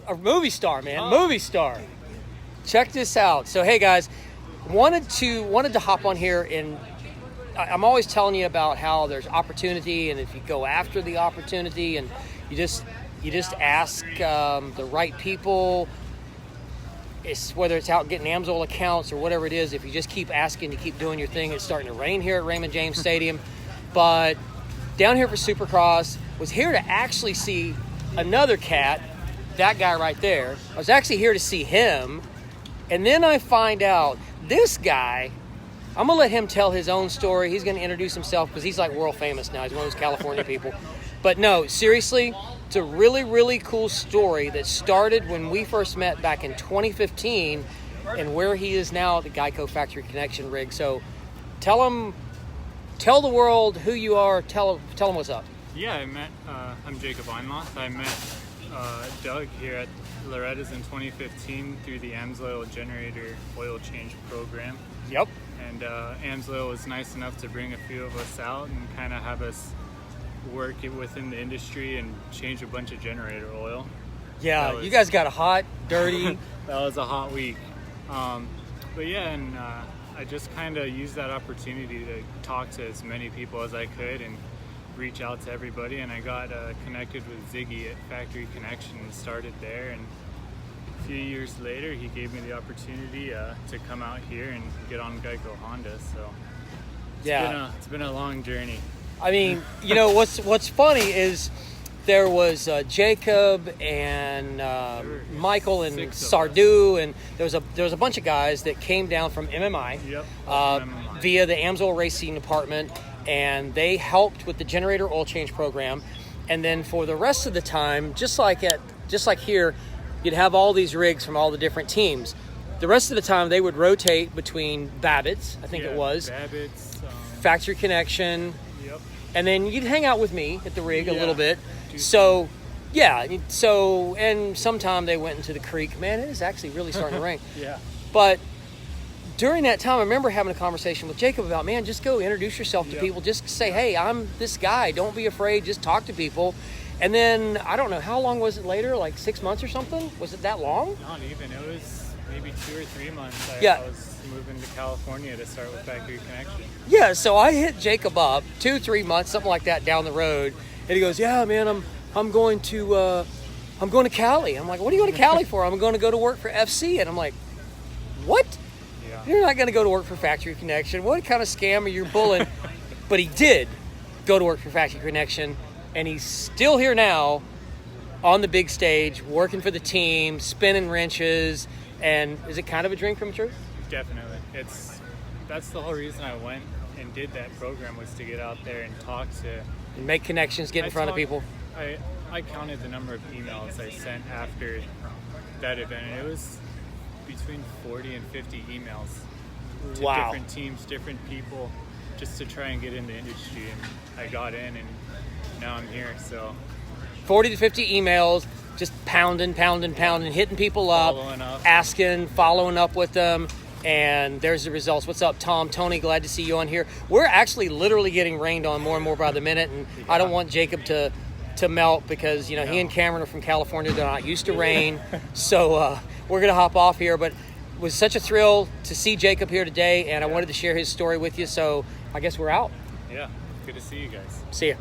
A movie star, man. Movie star. Check this out. So, hey, guys, wanted to hop on here, and I'm always telling you about how there's opportunity, and if you go after the opportunity and you just ask the right people, whether it's out getting Amsoil accounts or whatever it is, if you just keep asking, you keep doing your thing. It's starting to rain here at Raymond James Stadium. But down here for Supercross, was here to actually see another cat, that guy right there. I was actually here to see him. And then I find out this guy, I'm going to let him tell his own story. He's going to introduce himself because he's like world famous now. He's one of those California people. But no, seriously, it's a really, really cool story that started when we first met back in 2015 and where he is now at the Geico Factory Connection rig. So tell the world who you are. Tell them what's up. Yeah, I'm Jacob Einloth. I met Doug here at Loretto's in 2015 through the Amsoil generator oil change program. Yep. And Amsoil was nice enough to bring a few of us out and kind of have us work within the industry and change a bunch of generator oil. Yeah, you guys got a hot, dirty. That was a hot week. But yeah, and I just kind of used that opportunity to talk to as many people as I could and reach out to everybody. And I got connected with Ziggy at Factory Connection and started there. And a few years later, he gave me the opportunity to come out here and get on Geico Honda. So it's been a long journey. I mean, you know, what's funny is there was Jacob and Michael and Sardu, and there was a bunch of guys that came down from MMI, via the Amsoil Racing Department, and they helped with the generator oil change program. And then for the rest of the time, just like here, you'd have all these rigs from all the different teams. The rest of the time, they would rotate between Babbitt's, I think it was, Factory Connection. Yep. And then you'd hang out with me at the rig a little bit. So, and sometime they went into the creek. Man, it is actually really starting to rain. Yeah. But during that time, I remember having a conversation with Jacob about, man, just go introduce yourself to people. Just say, hey, I'm this guy. Don't be afraid. Just talk to people. And then, I don't know, how long was it later? Like 6 months or something? Was it that long? Not even. It was maybe 2 or 3 months. I was moving to California to start with Factory Connection. Yeah, so I hit Jacob up 2-3 months, something like that, down the road, and he goes, "Yeah, man, I'm going to Cali." I'm like, "What are you going to Cali for?" "I'm going to go to work for FC." And I'm like, "What? Yeah. You're not going to go to work for Factory Connection? What kind of scam are you pulling?" But he did go to work for Factory Connection, and he's still here now, on the big stage, working for the team, spinning wrenches. And is it kind of a dream come true? Definitely. That's the whole reason I went and did that program, was to get out there and talk to... And make connections, get in front of people. I counted the number of emails I sent after that event, and it was between 40 and 50 emails to different teams, different people, just to try and get in the industry. And I got in, and now I'm here, so... 40 to 50 emails, just pounding, hitting people up, asking, following up with them, and there's the results. What's up, Tom? Tony, glad to see you on here. We're actually literally getting rained on more and more by the minute, and I don't want Jacob to melt because, he and Cameron are from California. They're not used to rain, so we're going to hop off here, but it was such a thrill to see Jacob here today, and I wanted to share his story with you, so I guess we're out. Yeah, good to see you guys. See ya.